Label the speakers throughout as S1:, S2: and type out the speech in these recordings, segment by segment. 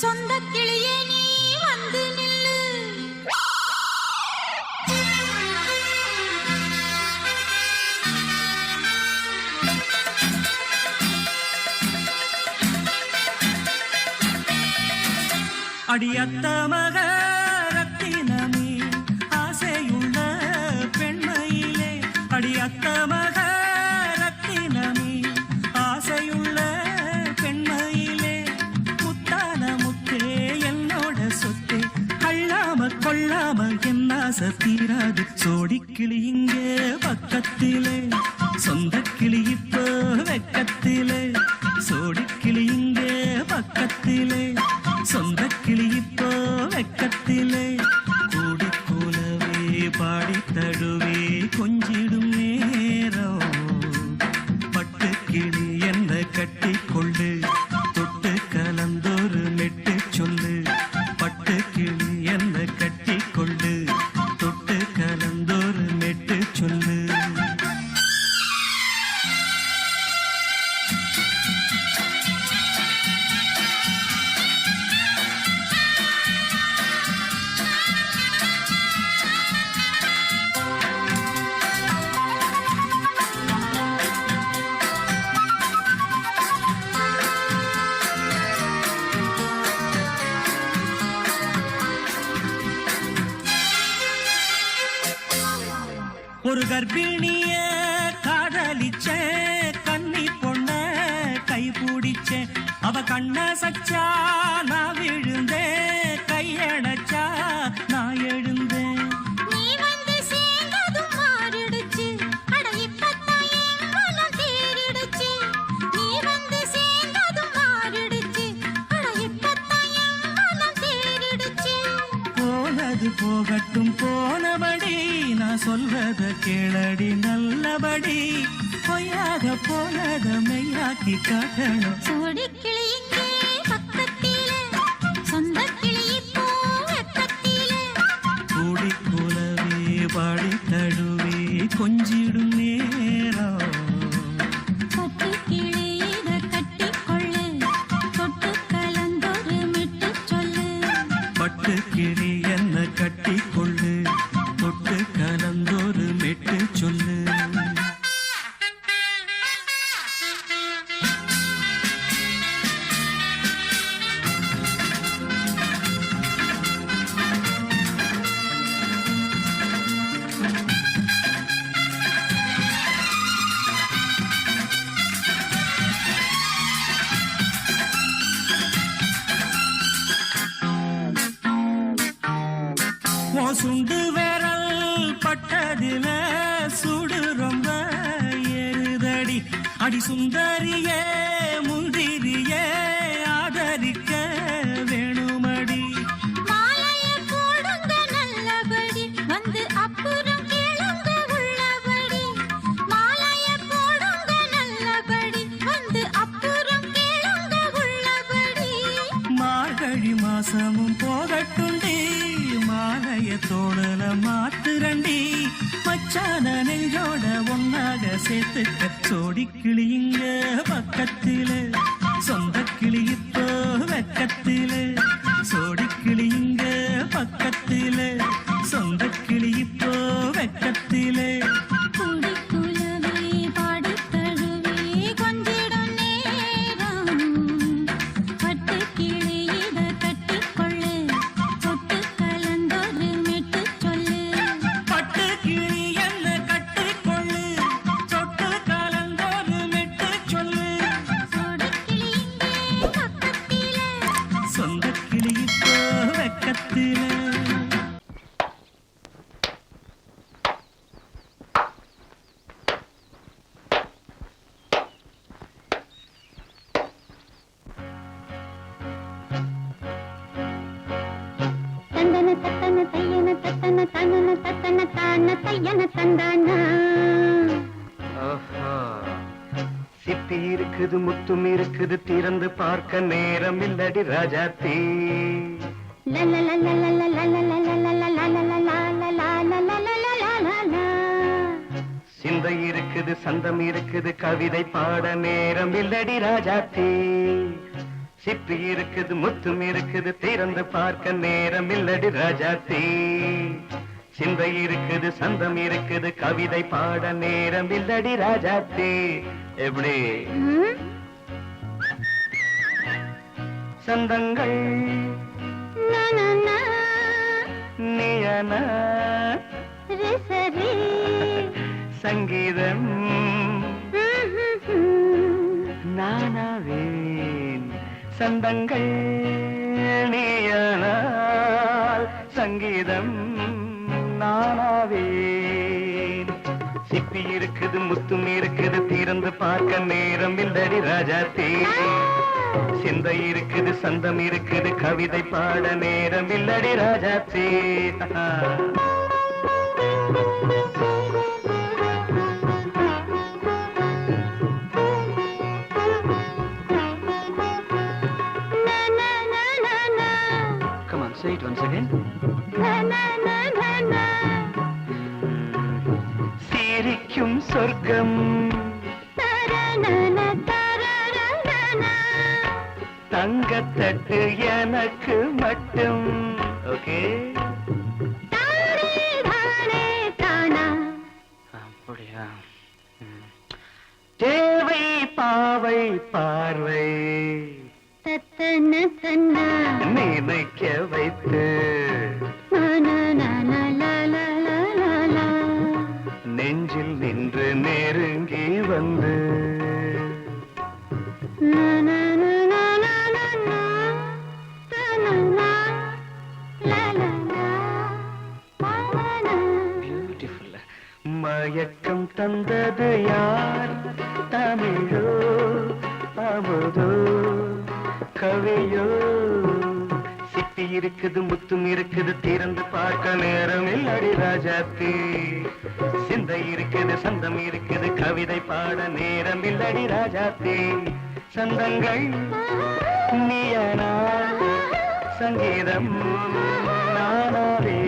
S1: சொந்த கிளியே நீ வந்து நில்லு.
S2: அடியத்த மக ரத்தினமே ஆசையுள்ள பெண்மையிலே, அடியத்த மக ரத்தினமே ஆசையுள்ள பெண்மையிலே, முத்தான முத்தே என்னோட சொத்தே, அள்ளாம கொள்ளாம என் ஆசை தீராது. சோடிக்கிளி இங்கே பக்கத்திலே, சொந்த கிளி இப்போ வெக்கத்திலே, சோடிக்கிளி இங்கே பக்கத்திலே, சொந்த கிளி இப்போ வெக்கத்திலே, கூடி கூலவே பாடி தழுவே கொஞ்சிடும் நேரம், பட்டு கிளி என்ன கட்டி கொள்ளு, தொட்டு கலந்தொரு மெட்டு சொல்லு, பட்டு கிளி என்ன கட்டி கொள்ளு, தொட்டு கலந்தொரு மெட்டு சொல்லு. ஒரு கர்ப்பிணிய காதலிச்ச கண்ணி பொண்ண கை பிடிச்ச, அவ கண்ண சச்சா நான் விழுந்தேன், கையடைச்சா நான் எழுந்தேன்.
S1: நீ வந்து சேர்ந்ததும் மாறிடுச்சு, அட இப்பத்தான் என் மனம் தேறிடுச்சு. நீ வந்து சேர்ந்ததும் மாறிடுச்சு, அட இப்பத்தான் என் மனம் தேறிடுச்சு.
S2: போனது போகட்டும் போனபடி, நான் சொல்வத கேளடி நல்லபடி, பொய்யாக போனத மெய்யாக்கி காட்டணும்.
S1: சோடிக்கிளி இங்கே பக்கத்திலே, சொந்த கிளி இப்போ வெக்கத்திலே,
S2: கூடி கூலவே பாடி தழுவே கொஞ்சிடும் நேரம்,
S1: பட்டு கிளி இத கட்டிக்கொள்ளு, தொட்டு கலந்தொரு மெட்டு சொல்லு.
S2: பட்டு கிளி என்ன கட்டி கொள்ளு, தொட்டு கலந்தொரு மெட்டு சொல்லு. சுண்டு விரல் பட்டதில சுடு ரொம்ப ஏறுதடி, அடி சுந்தரியே முந்திரியே ஆதரிக்க வேணுமடி.
S1: மாலைய போடுங்க நல்லபடி, வந்து அப்புறம் கேளுங்க உள்ளபடி. மாலைய போடுங்க நல்லபடி, வந்து அப்புறம் கேளுங்க உள்ளபடி.
S2: மார்கழி மாசமும் போகட்டுண்டி, மாலைய தோழல மாத்துரண்டி, மச்சான நெஞ்சோட ஒன்னாக சேர்த்துக்க. சோடிக்கிளி இங்க பக்கத்திலே, சொந்த கிளி இப்போ வெக்கத்திலே, சோடிக்கிளி இங்க பக்கத்திலே, சொந்த கிளி இப்போ வெக்கத்திலே,
S1: கூடி குலவே பாடி தழுவே கொஞ்சிடும் நேரம், பட்டு கிளி இத கட்டிக்கொள்ளு, தொட்டு கலந்தொரு மெட்டு சொல்லு.
S2: பட்டு கிளி என்ன கட்டிக்கொள்ளு, தொட்டு கலந்தொரு மெட்டு சொல்லு.
S1: சோடிக்கிளி இங்கே பக்கத்திலே,
S2: சொந்த கிளி இப்போ வெக்கத்திலே.
S1: தந்தன தத்தன தையன தத்தன தனன தத்தன தான தையன தந்தானா.
S3: ஆஹா, சிப்பி இருக்குது முத்தும் இருக்குது, திறந்து பார்க்க நேரம் இல்லடி ராஜாத்தி. சிந்தை இருக்குது சந்தம் இருக்குது, கவிதை பாட நேரம் இல்லடி ராஜாத்தி. சிப்பி இருக்குது முத்தும் இருக்குது திறந்து பார்க்க நேரம் இல்லடி ராஜாத்தி சிந்தை இருக்குது சந்தம் இருக்குது கவிதை பாட நேரம் இல்லடி ராஜாத்தி எப்படி சந்தங்கள் நீயன சங்கீதம் நானாவேன் சந்தங்கள் நீயானால் சங்கீதம் நானாவேன் சிப்பி இருக்குது முத்தும் இருக்குது திறந்து பார்க்க நேரம் இல்லடி ராஜாத்தே சிந்தை இருக்குது சந்தம் இருக்குது கவிதை பாட நேரம் இல்லடி ராஜாத்தே Say it once again. சிரிக்கும் சொர்க்கம் தங்கத்தட்டு எனக்கு மட்டும் ஓகே அப்படியா தேவை பாவை பார்வை நினைக்க வைத்து நெஞ்சில் நின்று நெருங்கி வந்து பியூட்டிஃபுல் மயக்கம் தந்தது யார் தமிழோ அமுதோ கவியோ சிப்பி இருக்குது முத்தும் இருக்குது திறந்து பார்க்க நேரம் இல்லடி ராஜாத்தி சிந்தை இருக்குது சந்தம் இருக்குது கவிதை பாட நேரம் இல்லடி ராஜாத்தி சந்தங்கள் நீயனா சங்கீதம் நானாவே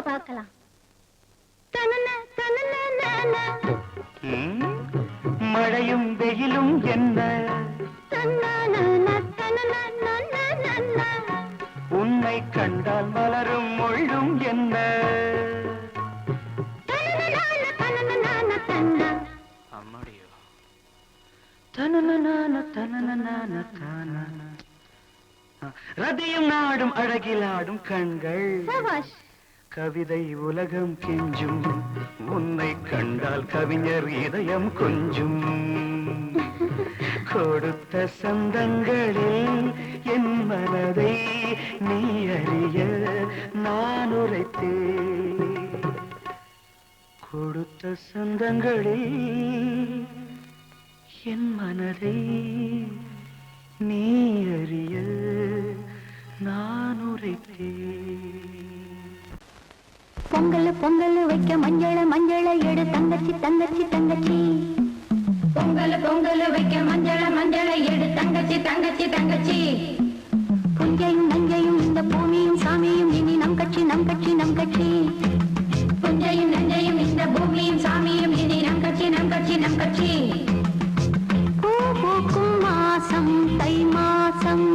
S1: பார்க்கலாம்
S3: மழையும் வெயிலும் என்ன உன்னை கண்டால் மலரும் மொழியும் என்ன அம்மாடியோ ரதியும் நாடும் அழகிலாடும் கண்கள் கவிதை உலகம் கெஞ்சும் உன்னை கண்டால் கவிஞர் இதயம் கொஞ்சும் கொடுத்த சந்தங்களில் என் மனதை நீ அறிய நான் உரைத்தேன் கொடுத்த சந்தங்களில் என் மனதை நீ அறிய நான் உரைத்தேன்
S1: பொங்கல் பொங்கல் வைக்க மஞ்சள மஞ்சள எடு தங்கச்சி தங்கச்சி தங்கச்சி பொங்கல் பொங்கல் வைக்க மஞ்சள மஞ்சள எடு தங்கச்சி தங்கச்சி தங்கச்சி புஞ்சையும் நஞ்சையும் இந்த பூமியும் சாமியும் இனி நம் கட்சி நம் கட்சி நம் கட்சி புஞ்சையும் நஞ்சையும் இந்த பூமியும் சாமியும் இனி நம் கட்சி நம் கட்சி நம் கட்சி பூ பூக்கும் மாசம் தை மாசம்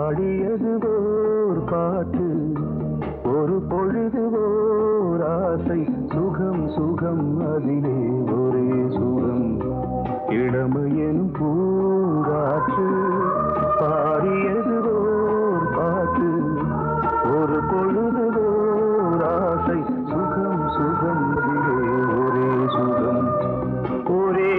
S3: பாடியது ஓர் பாட்டு ஒரு பொழுது ஓர் ஆசை சுகம் சுகம் அதிலே ஒரே சுகம் இளமையின் பூங்காற்று பாடியது ஓர் பாட்டு ஒரு பொழுது ஓர் ஆசை சுகம் சுகம் அதிலே ஒரே சுகம் ஒரே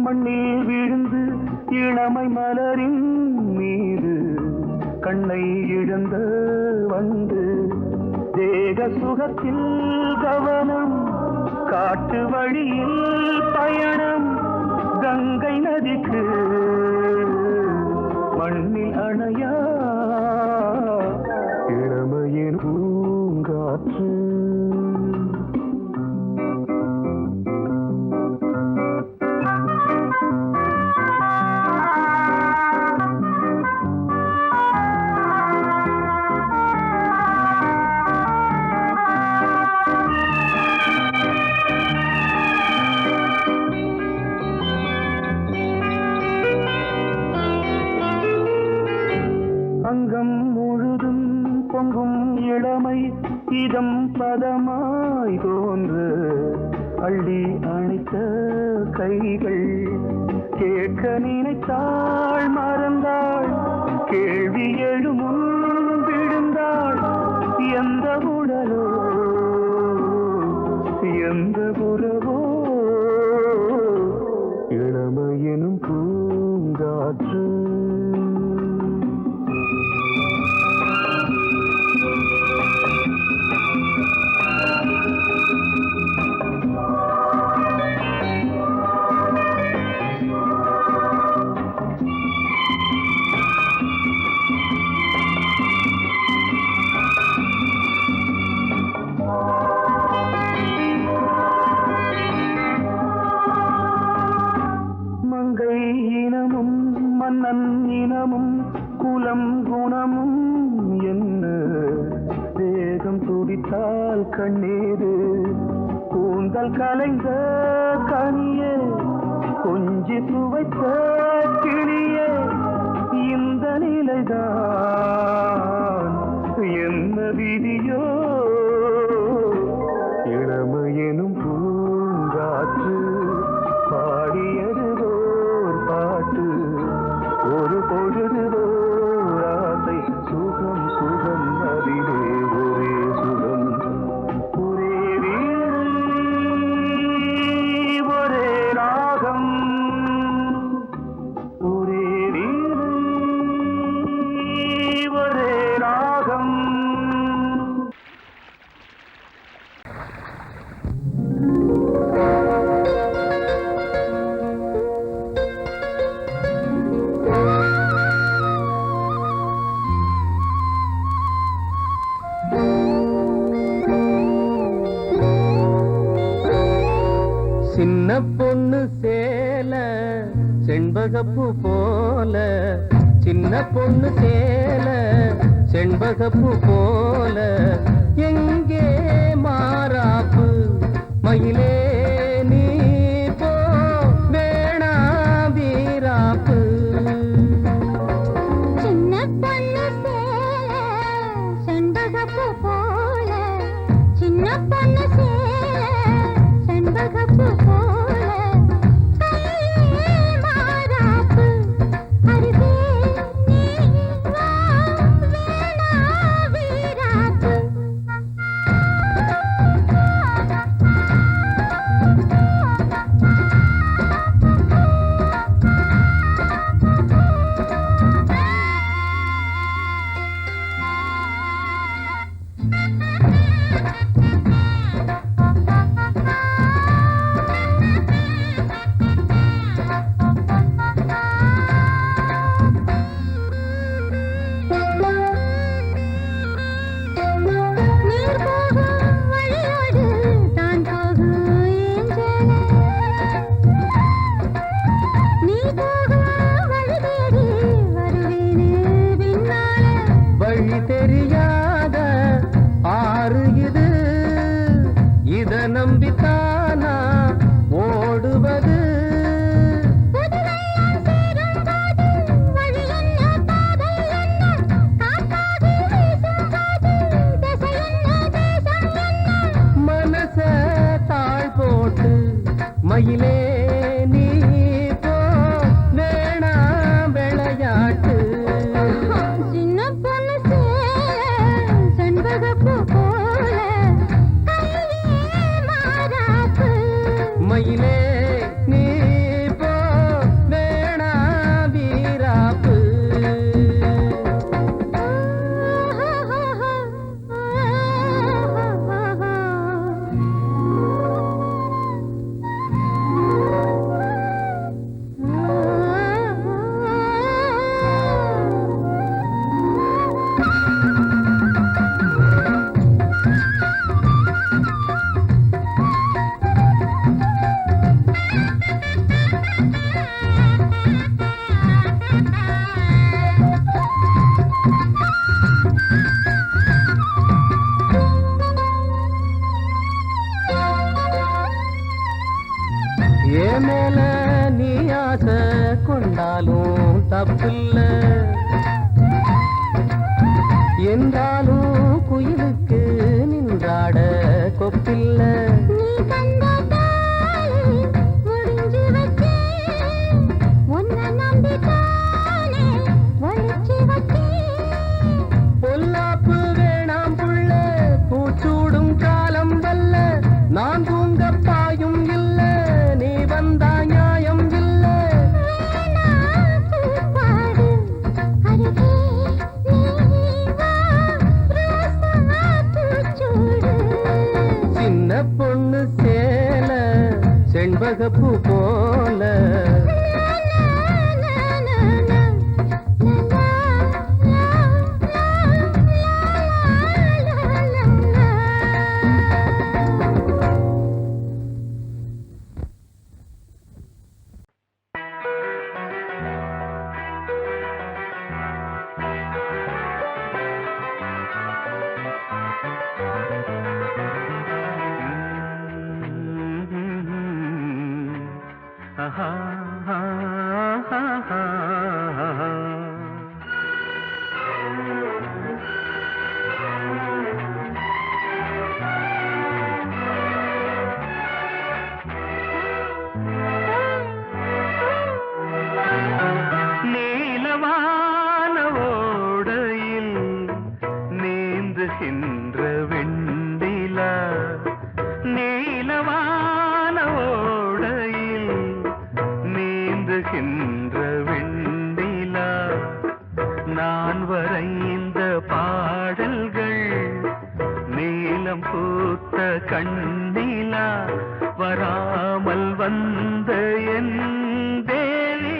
S3: மண்ணில் விழுந்து இளமை மலரின் மீது கண்ணை இழந்த வந்து தேக சுகத்தில் கவனம் காட்டு வழியில் பயணம் கங்கை நதிக்கு மண்ணில் அணையா இளமையின் பூங்காற்று அங்கம் முழுதும் பொங்கும் இளமை இதம் பதமாய் தோன்று அள்ளி அணைத்த கைகள் கேட்க நினைத்தாள் மறந்தாள் கேள்வி எழுமுன் விழுந்தாள் எந்த உடலோ எந்த புறவோ இளமையெனும் பூங்காற்று மன்னன் இனமும் குலம் குணமும் என்ன தேகம் துடித்தால் கண்ணீரு கூந்தல் கலைந்த கனியே கொஞ்சி சுவைத்த கிளியே இந்த நிலைதான் என்ன விதியோ இளமையெனும் பூங்காற்று பாடியது ஓர் பாட்டு ஒரு பொழுது ஆசை சுகம் சுகம் அதிலே ஒரே சுகம் ஒரே வீடு ஒரே ராகம் ஒரே வீடு ஒரே ராகம் சின்ன பொண்ணு சேல செண்பகப்பூ போல சின்ன பொண்ணு சேல செண்பகப்பூ போல எங்கே மாறாப்பு மயிலே நீ போ வேணா வீராப்பு
S1: சின்ன பொண்ணு சேல செண்பகப்பூ போல சின்ன பொண்ணு சேல செண்பகப்பூ போல கையே மாறாப்பு அருகே நீ வா வேணா வீராப்பு
S3: ஆசை கொண்டாலும் தப்பில்ல என்றாலும் குயிலுக்கு நின்றாட கொப்பில்ல
S1: நீ தந்ததாலே முடிஞ்சு வச்சேன் உன்னை நம்பித்தானே ஒழிச்சு வச்சேன்
S3: பொல்லாப்பு வேணாம் புள்ள பூச்சூடும் காலம் வல்ல நான் தூங்க பாயும் இல்ல நீ வந்தா நியாயம் இல்ல
S1: பாடு அருகே நீ வா ரோசா பூச்சூடு
S3: சின்ன பொண்ணு சேல செண்பகப்பூ போல நீலவான ஓடையில் நீந்துகின்ற வெண்டிலா நீலவான ஓடையில் நீந்துகின்ற வெண்டிலா நான் வரைந்த பாடல்கள் நீலம் பூத்த கண்ணிலா வராமல் வந்த என் தேவி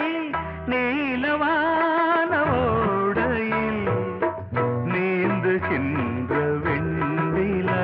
S3: நீலவான ஓடையில் நீந்துகின்ற வெண்ணிலா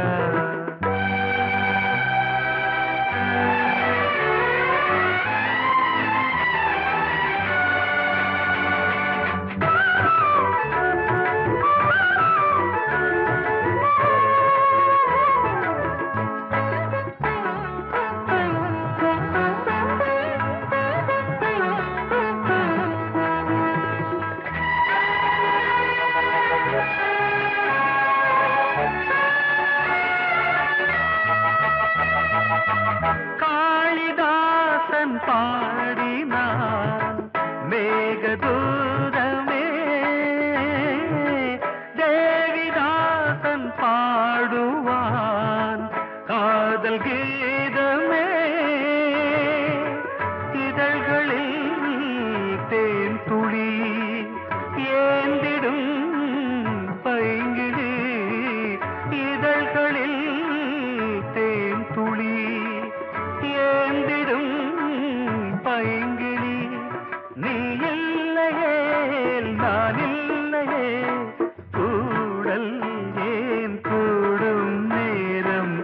S3: காளிதாசன் பாடினான் மேகதூதமே தேவிதாசன் பாடுவான் காதல் கீதமே இதழ்களில் தேன் துளி ஏந்திடும் பைங்கிழி இதழ்களில் தேன் துளி ஏந்திடும் பைங்கிளி நீ இல்லையே நான் இல்லையே கூடல் ஏன் கூடும் நேரம்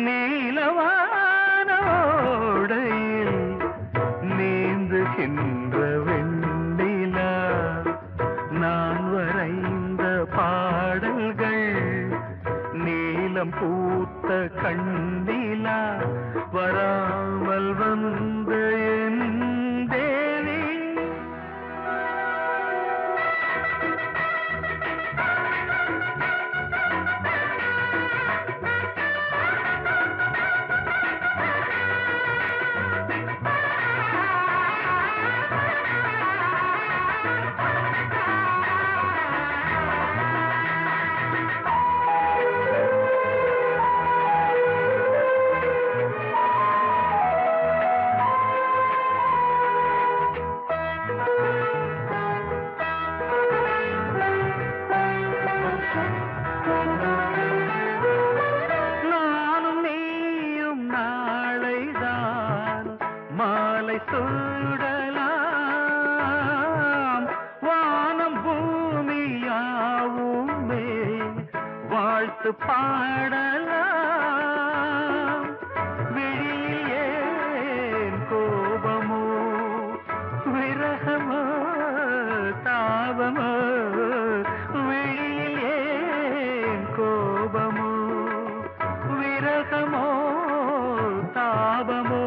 S3: நீலவானோடையில் நீந்துகின்ற வெண்ணிலா நான் வரைந்த பாடல்கள் நீலம் பூத்த கண்ணிலா வராமல் வந்த என் தேவி நானும் நீயும் நாளைதான் மாலை சூடலாம் வானம் பூமியாவுமே வாழ்த்து பாடலாம் விழியில் ஏன் கோபமோ விரகமோ தாபமோ விழியில் ஏன் கோபமோ விரகமோ தாபமோ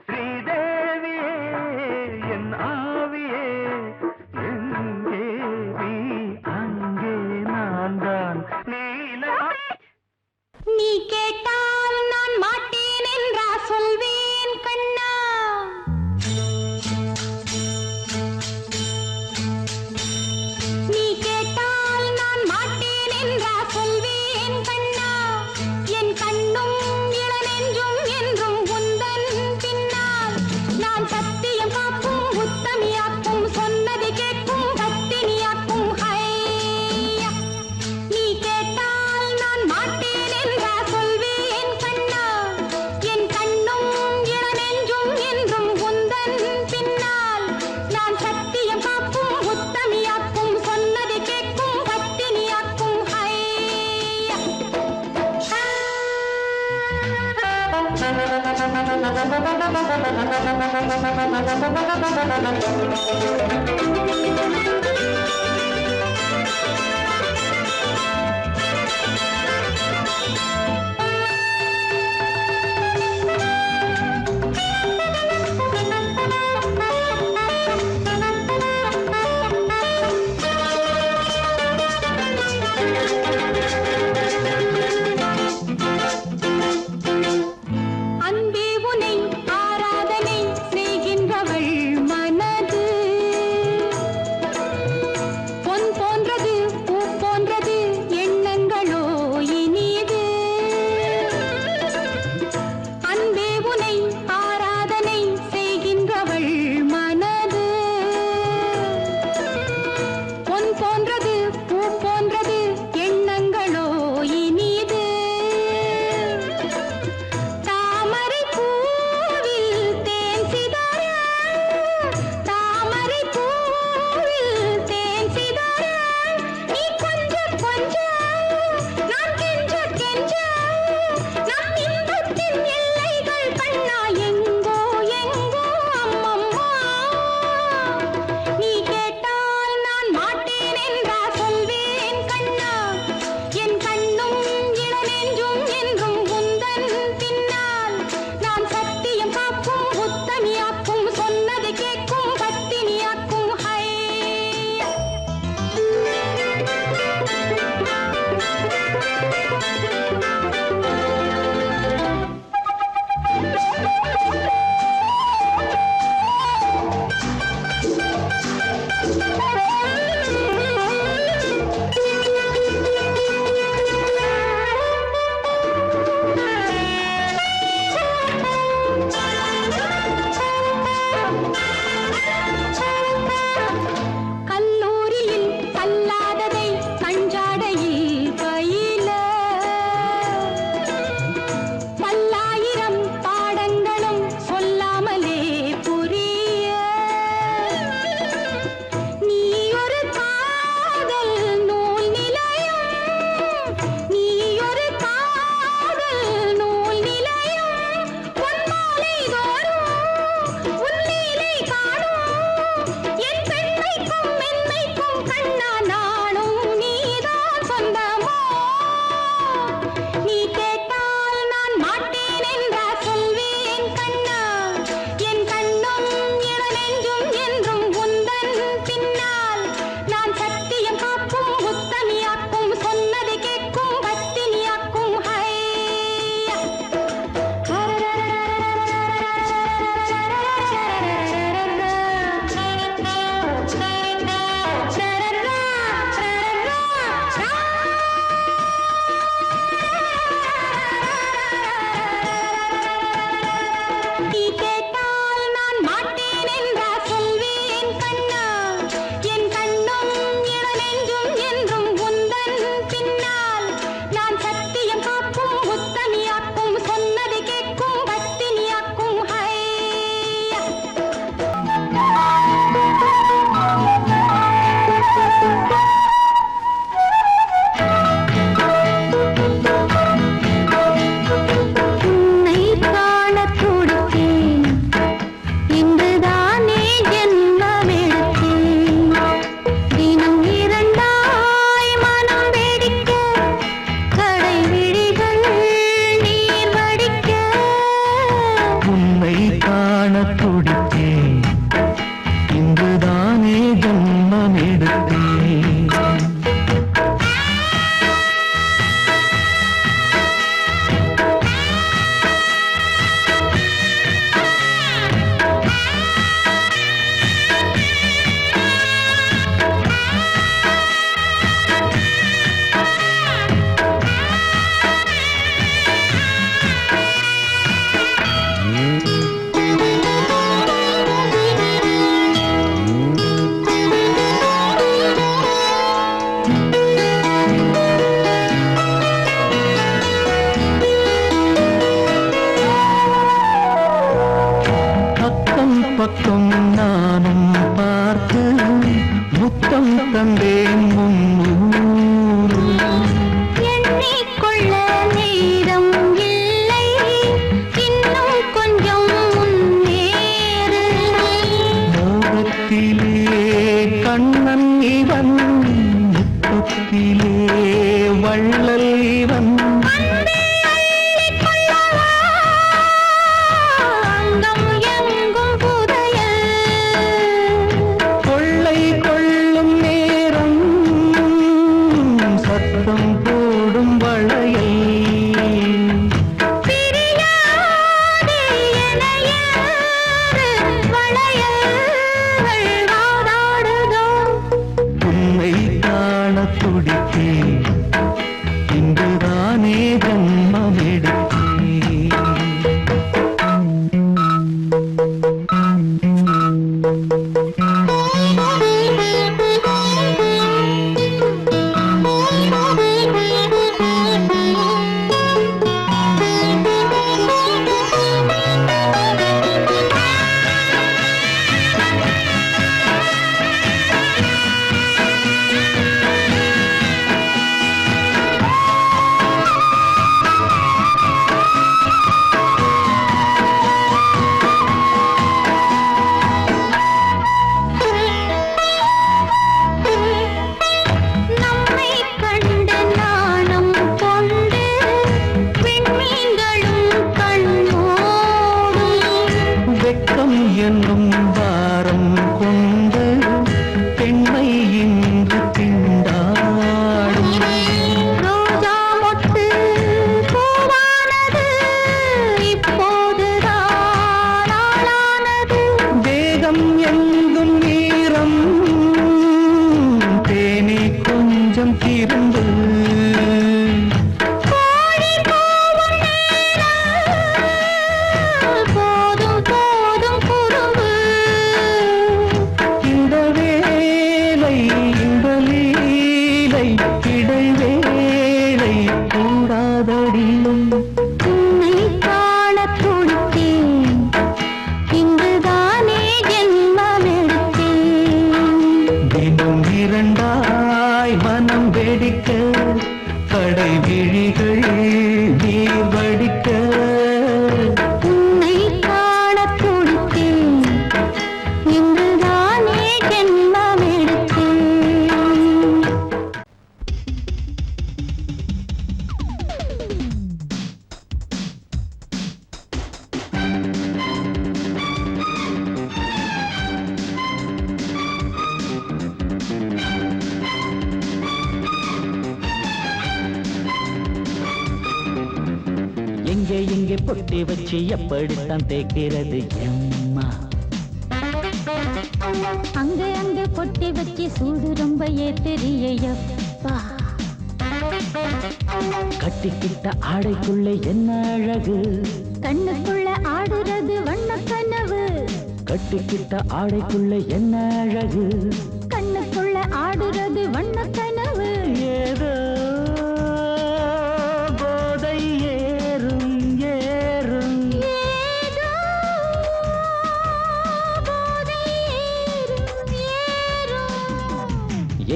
S3: ஸ்ரீதேவியே என் பக்கம் நானும் பார்த்து முத்தம் தந்தேன் முன்னூறு.
S1: எண்ணிக்கொள்ள நேரம் இல்லை இன்னும் கொஞ்சம் முன்னூறு.
S3: முத்தத்திலே கண்ணன் இவன் முத்தத்திலே வள்ளல் இவன் கொள்ளை கொள்ளும் நேரம் சத்தம் போடும் வளையல் உன்னை காண துடித்தேன் இங்குதானே ஜன்மம் எடுத்தேன் என்னும் வாரம் கொண்டு பெண்மை இன்று திண்டாடும்
S1: ரோஜா மொட்டு பூவானது இப்போதுதான் ஆளானது
S3: வேகம் எங்கும் நீரம் தேனி கொஞ்சம் திருந்து இடைவேளை கூடாதடியும்
S1: உன்னை காண துடித்தேன் இங்குதானே ஜென்மமெடுத்தேன்
S3: தினம் இரண்டாய் மனம் வெடிக்க கடை விழிகள் நீர் வடிக்க
S1: உன்னை காண துடித்தேன் இங்குதானே ஜென்மமெடுத்தேன்
S2: எங்கே எங்கே பொட்டி வச்சு எப்படித்தான் தேய்க்கிறது எம்மா
S1: அங்க அங்க பொட்டி வச்சு சூடு ரொம்ப ஏத்தெரியப்பா
S2: கட்டிக்கிட்ட ஆடைக்குள்ளே என்ன அழகு
S1: கண்ணுக்குள்ள ஆடுறது வண்ண கனவு
S2: கட்டிக்கிட்ட ஆடைக்குள்ளே என்ன அழகு
S1: கண்ணுக்குள்ள ஆடுறது வண்ண கனவு
S2: ஏதோ போதை ஏறும் ஏறும்
S1: ஏதோ போதை ஏறும் ஏறும்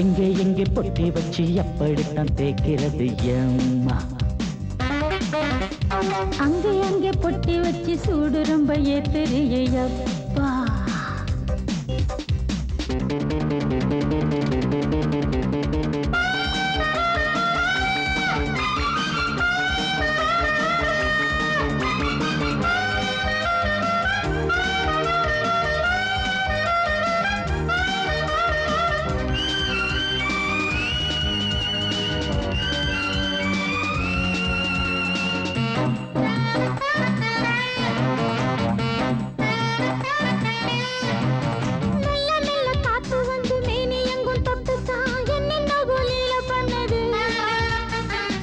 S2: எங்கே எங்கே பொட்டி வச்சு எப்படித்தான் தேய்க்கிறது எம்மா
S1: அங்கே அங்கே பொட்டி வச்சு சூடு ரொம்ப ஏத்தெரியப்பா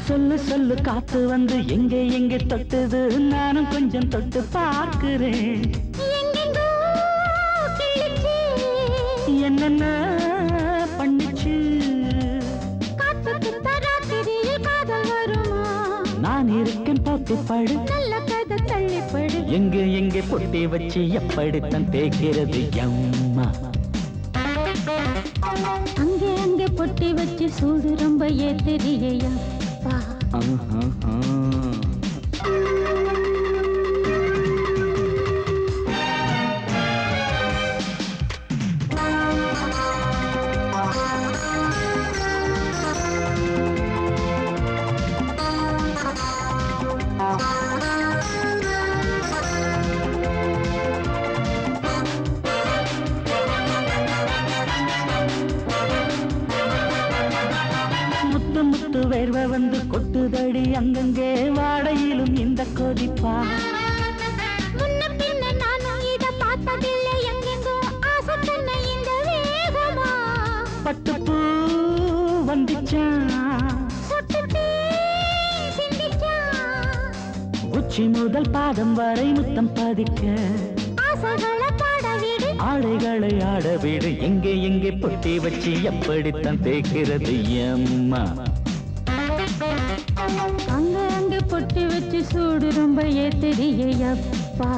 S2: சொல்லு சொல்லு காத்து வந்து எங்கே எங்கே தொட்டுது நானும் கொஞ்சம் தொட்டு பார்க்கிறேன் என்னென்ன பண்ணிச்சு நான் இருக்கேன் போட்டு படு எங்கே எங்கே பொட்டி வச்சு எப்படித்தான் தேய்க்கிறது எம்மா
S1: அங்கே அங்கே பொட்டி வச்சு சூடு ரொம்ப ஏத்தெரியப்பா
S2: தேவை வந்து கொட்டுதடி அங்கங்கே வாடையிலும் இந்த கொதிப்பா
S1: முன்ன பின்ன நானும் இத பார்த்ததில்லை எங்கெங்கோ ஆசை தன்னை இந்த வேகமா
S2: பட்டுப்பூ வந்துச்சான்
S1: சுட்டுட்டே சிந்திச்சான்
S2: உச்சி முதல் பாதம் வரை முத்தம் பதிக்க
S1: ஆசைகளை பாட விடு
S2: ஆடைகளை ஆட வீடு எங்கே எங்கே பொட்டி வச்சு எப்படித்தான் தேய்க்கிறது அம்மா
S1: அங்க அங்க பொட்டி வச்சு சூடு ரொம்ப ஏத்தெரியப்பா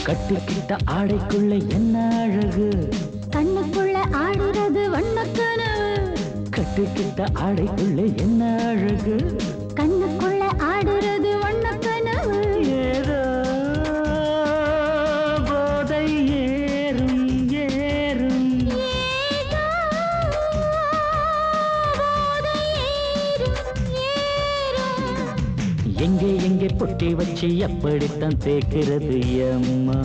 S2: கட்டிக்கிட்ட ஆடைக்குள்ள என்ன அழகு
S1: கண்ணுக்குள்ள ஆடுறது வண்ணக்கனவு
S2: கட்டிக்கிட்ட ஆடைக்குள்ள என்ன அழகு
S1: கண்ணுக்குள்ள ஆடுறது வண்ணக்கனவு
S2: ஏதோ போதை ஏறும் ஏறும்
S1: ஏதோ போதை ஏறும் ஏறும்
S2: எங்கே எங்கே பொட்டி வச்சு எப்படித்தான் தேய்க்கிறது அம்மா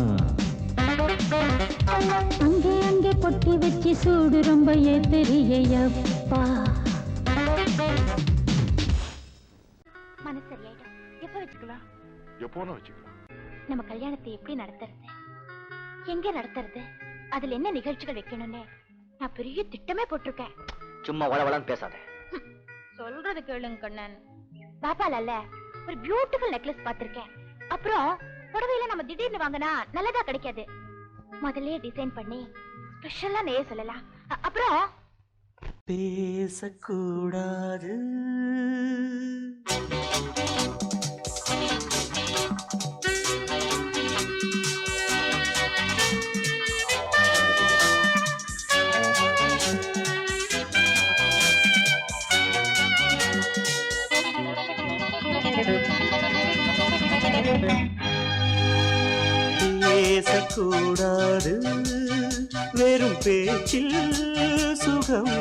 S1: அங்கே அங்கே பொட்டி வச்சு சூடு ரொம்ப ஏத்தெரியப்பா மனசு சரியாயிடும் எப்ப வச்சுக்கலாம்
S4: எப்போனா வச்சுக்கலாம்.
S1: நம்ம கல்யாணத்தை எப்படி நடத்துறது எங்க நடத்துறது அதுல என்ன நிகழ்ச்சிகள் வைக்கணும்னு நான் பெரிய திட்டமே போட்டிருக்கேன்
S2: சும்மா வளவளன்னு பேசாத
S1: சொல்றது கேளுங்க கண்ணன் பாப்பால அல்ல ஒரு பியூட்டிஃபுல் நெக்லஸ் பாத்திருக்கேன் அப்புறம் புடவையில நம்ம திடீர்னு வாங்கினா நல்லதா கிடைக்காது முதல்ல டிசைன் பண்ணி ஸ்பெஷலா நெய்ய சொல்லலாம் அப்புறம்
S2: பேசக்கூடாது பேசக்கூடாது வெறும் பேச்சில் சுகம்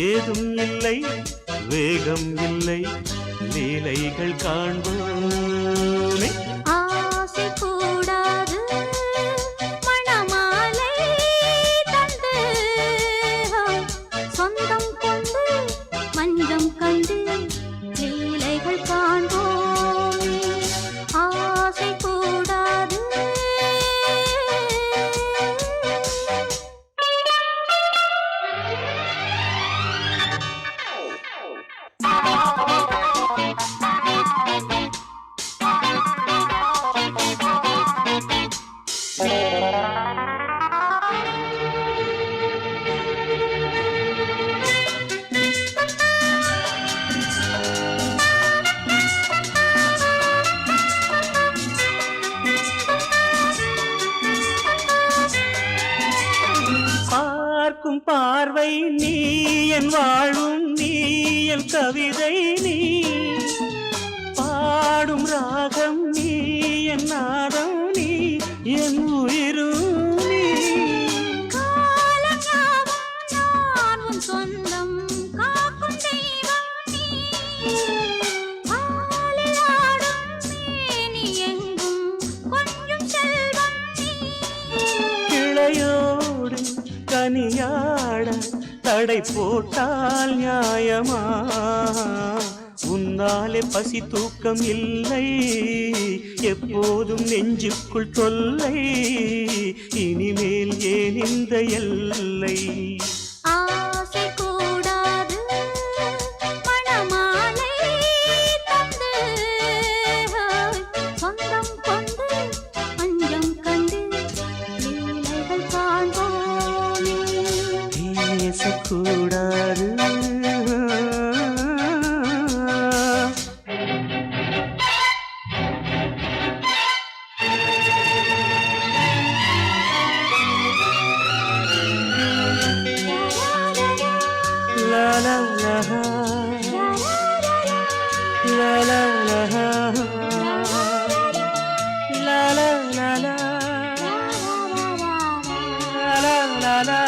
S2: ஏதும் இல்லை வேகம் இல்லை லீலைகள் காண்போமே
S1: ஆசை கூடாது மணமாலை தந்து சொந்தம் கொண்டு மஞ்சம் கண்டு லீலைகள் காண்போமே ஆசை கூடாது
S2: பார்க்கும் பார்வை நீ என் வாழும் நீ என் கவிதை நீ பாடும் ராகம் நீ என் நாதம் நீ என் உயிரும் நீ
S1: நான் உன் சொந்தம் காக்கும் தெய்வம் நீ ஆளில் ஆடும் மேனி எங்கும் கொஞ்சம் செல்வம் நீ
S2: கிளையோடு கனியாட தடை போட்டால் நியாயமா உன்னாலே பசி தூக்கம் இல்லை எப்போதும் நெஞ்சுக்குள் தொல்லை இனிமேல் ஏன் இந்த எல்லை
S1: ஆசை கூடாது மணமாலை தந்து சொந்தம் கொண்டு மஞ்சம் கண்டு லீலைகள் காண்போமே
S2: பேசக்கூடாது la la la la la la la la la la la la la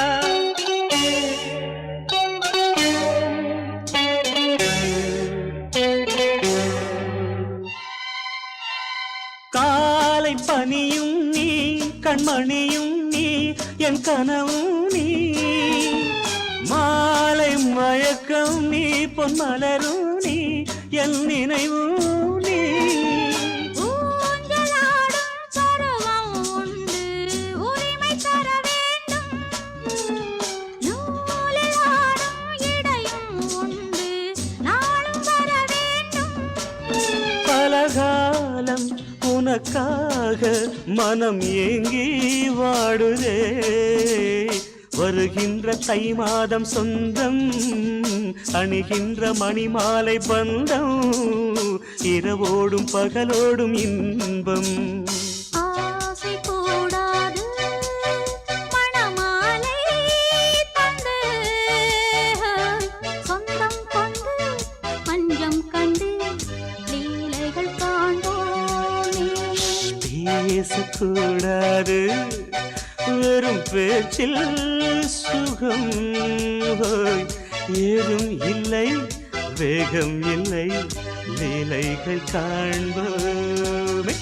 S2: காலை பனியும் நீ கண்மணியும் நீ என் கனவும் நீ மாலை மயக்கம் நீ பொன்மலரும் நீ என் நினைவும் நீ பலகாலம் உனக்காக மனம் ஏங்கி வாடுதே வருகின்ற தை மாதம் சொந்தம் அணிகின்ற மணிமாலை பந்தம் இரவோடும் பகலோடும் இன்பம்
S1: ஆசை கூடாது மணமாலை தந்து சொந்தம் கொண்டு பஞ்சம் கண்டு லீலைகள் காண்போமே
S2: பேசக்கூடாது வெறும் பேச்சில் சுகம் ஏதும் இல்லை வேகம் இல்லை லீலைகள் காண்போமே